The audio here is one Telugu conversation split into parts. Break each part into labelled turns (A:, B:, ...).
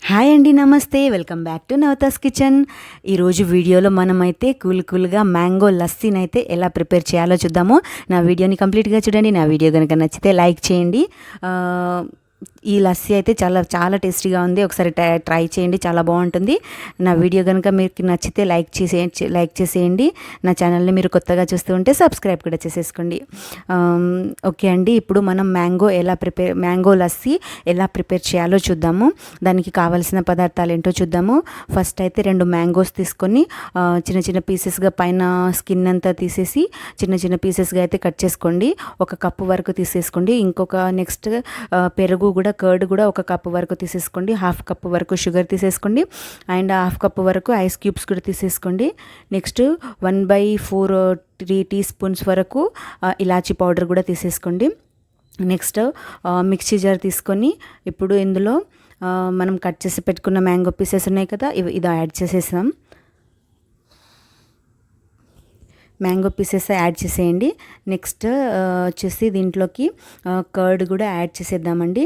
A: హాయ్ అండి, నమస్తే. Welcome back to Navatha's kitchen. ఈరోజు వీడియోలో మనమైతే కూల్గా మ్యాంగో లస్సీని ఎలా ప్రిపేర్ చేయాలో చూద్దాము. నా వీడియోని కంప్లీట్గా చూడండి. నా వీడియో కనుక నచ్చితే లైక్ చేయండి. ఈ లస్సీ అయితే చాలా చాలా టేస్టీగా ఉంది. ఒకసారి ట్రై చేయండి, చాలా బాగుంటుంది. నా వీడియో కనుక మీకు నచ్చితే లైక్ చేసేయండి. నా ఛానల్ని మీరు కొత్తగా చూస్తూ ఉంటే సబ్స్క్రైబ్ కూడా చేసేసుకోండి. ఓకే అండి, ఇప్పుడు మనం మ్యాంగో లస్సీ ఎలా ప్రిపేర్ చేయాలో చూద్దాము. దానికి కావాల్సిన పదార్థాలు ఏంటో చూద్దాము. ఫస్ట్ అయితే 2 మ్యాంగోస్ తీసుకొని చిన్న చిన్న పీసెస్గా పైన స్కిన్ అంతా తీసేసి చిన్న చిన్న పీసెస్గా అయితే కట్ చేసుకోండి. 1 కప్పు వరకు తీసేసుకోండి. ఇంకొక నెక్స్ట్ పెరుగు కూడా, కర్డ్ కూడా 1 కప్పు వరకు తీసేసుకోండి. 1/2 కప్పు వరకు షుగర్ తీసేసుకోండి. అండ్ 1/2 కప్పు వరకు ఐస్ క్యూబ్స్ కూడా తీసేసుకోండి. నెక్స్ట్ 1/4 3 టీ స్పూన్స్ వరకు ఇలాచీ పౌడర్ కూడా తీసేసుకోండి. నెక్స్ట్ మిక్సీ జార్ తీసుకొని ఇప్పుడు ఇందులో మనం కట్ చేసి పెట్టుకున్న మ్యాంగో పీసెస్ ఉన్నాయి కదా, ఇది యాడ్ చేసేసాం. మ్యాంగో పీసెస్ యాడ్ చేసేయండి. నెక్స్ట్ వచ్చేసి దీంట్లోకి కర్డ్ కూడా యాడ్ చేసేద్దామండి.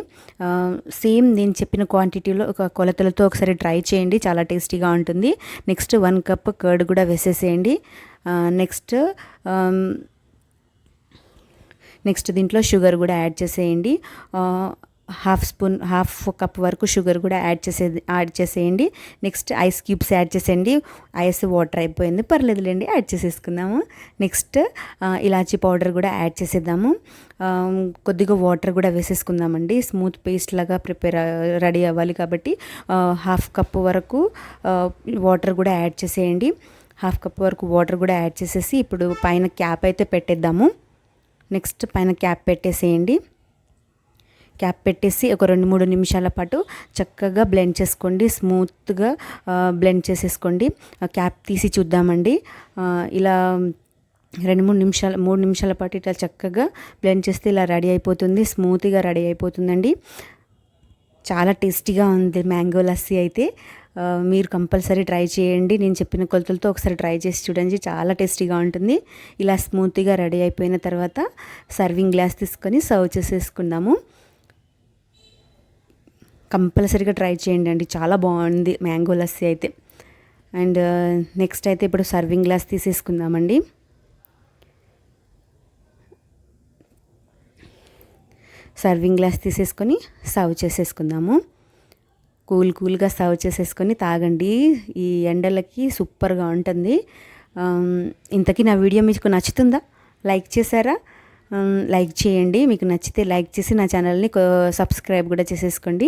A: సేమ్ నేను చెప్పిన క్వాంటిటీలో కొలతలతో ఒకసారి ట్రై చేయండి, చాలా టేస్టీగా ఉంటుంది. నెక్స్ట్ 1 కప్ కర్డ్ కూడా వేసేసేయండి. నెక్స్ట్ దీంట్లో షుగర్ కూడా యాడ్ చేసేయండి. 1/2 కప్ వరకు షుగర్ కూడా యాడ్ చేసేయండి. నెక్స్ట్ ఐస్ క్యూబ్స్ యాడ్ చేసేయండి. ఐస్ వాటర్ అయిపోయింది, పర్లేదులేండి, యాడ్ చేసేసుకుందాము. నెక్స్ట్ ఇలాచీ పౌడర్ కూడా యాడ్ చేసేద్దాము. కొద్దిగా వాటర్ కూడా వేసేసుకుందామండి. స్మూత్ పేస్ట్ లాగా రెడీ అవ్వాలి కాబట్టి 1/2 కప్పు వరకు వాటర్ కూడా యాడ్ చేసేయండి. 1/2 కప్పు వరకు వాటర్ కూడా యాడ్ చేసేసి ఇప్పుడు పైన క్యాప్ అయితే పెట్టేద్దాము. నెక్స్ట్ పైన క్యాప్ పెట్టేసేయండి. క్యాప్ పెట్టేసి ఒక 2-3 నిమిషాల పాటు చక్కగా బ్లెండ్ చేసుకోండి. స్మూత్గా బ్లెండ్ చేసేసుకోండి. క్యాప్ తీసి చూద్దామండి. ఇలా 3 నిమిషాల పాటు ఇట్లా చక్కగా బ్లెండ్ చేస్తే ఇలా రెడీ అయిపోతుంది. స్మూత్గా రెడీ అయిపోతుందండి. చాలా టేస్టీగా ఉంది మ్యాంగో లస్సీ అయితే. మీరు కంపల్సరీ ట్రై చేయండి. నేను చెప్పిన కొలతలతో ఒకసారి ట్రై చేసి చూడండి, చాలా టేస్టీగా ఉంటుంది. ఇలా స్మూత్గా రెడీ అయిపోయిన తర్వాత సర్వింగ్ గ్లాస్ తీసుకొని సర్వ్ చేసేసుకుందాము. కంపల్సరీగా ట్రై చేయండి అండి, చాలా బాగుంది మ్యాంగో లస్సీ అయితే. అండ్ నెక్స్ట్ అయితే ఇప్పుడు సర్వింగ్ గ్లాస్ తీసేసుకుందామండి. సర్వింగ్ గ్లాస్ తీసేసుకొని సర్వ్ చేసేసుకుందాము. కూల్గా సర్వ్ చేసేసుకొని తాగండి. ఈ ఎండలకి సూపర్గా ఉంటుంది. ఇంతకీ నా వీడియో మీకు నచ్చుతుందా? లైక్ చేశారా? లైక్ చేయండి. మీకు నచ్చితే లైక్ చేసి నా ఛానల్ని సబ్స్క్రైబ్ కూడా చేసేసుకోండి.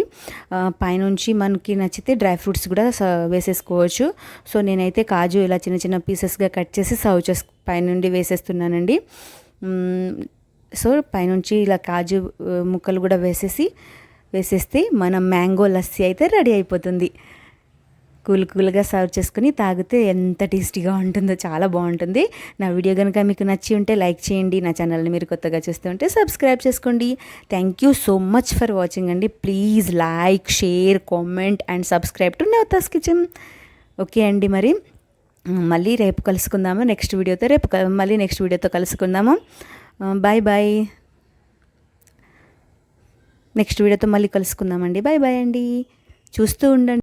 A: పైనుంచి మనకి నచ్చితే డ్రై ఫ్రూట్స్ కూడా వేసేసుకోవచ్చు. సో నేనైతే కాజు ఇలా చిన్న చిన్న పీసెస్గా కట్ చేసి పైనుండి వేసేస్తున్నానండి. సో పైనుంచి ఇలా కాజు ముక్కలు కూడా వేసేస్తే మన మ్యాంగో లస్సీ అయితే రెడీ అయిపోతుంది. కూల్గా సర్వ్ చేసుకుని తాగితే ఎంత టేస్టీగా ఉంటుందో, చాలా బాగుంటుంది. నా వీడియో కనుక మీకు నచ్చి ఉంటే లైక్ చేయండి. నా ఛానల్ని మీరు కొత్తగా చూస్తూ ఉంటే సబ్స్క్రైబ్ చేసుకోండి. Thank you so much for watching అండి. Please like, share, comment and subscribe to Navatha's kitchen. Okay అండి, మరి మళ్ళీ రేపు కలుసుకుందాము నెక్స్ట్ వీడియోతో కలుసుకుందాము. బాయ్. నెక్స్ట్ వీడియోతో మళ్ళీ కలుసుకుందామండి. బాయ్ అండి. చూస్తూ ఉండండి.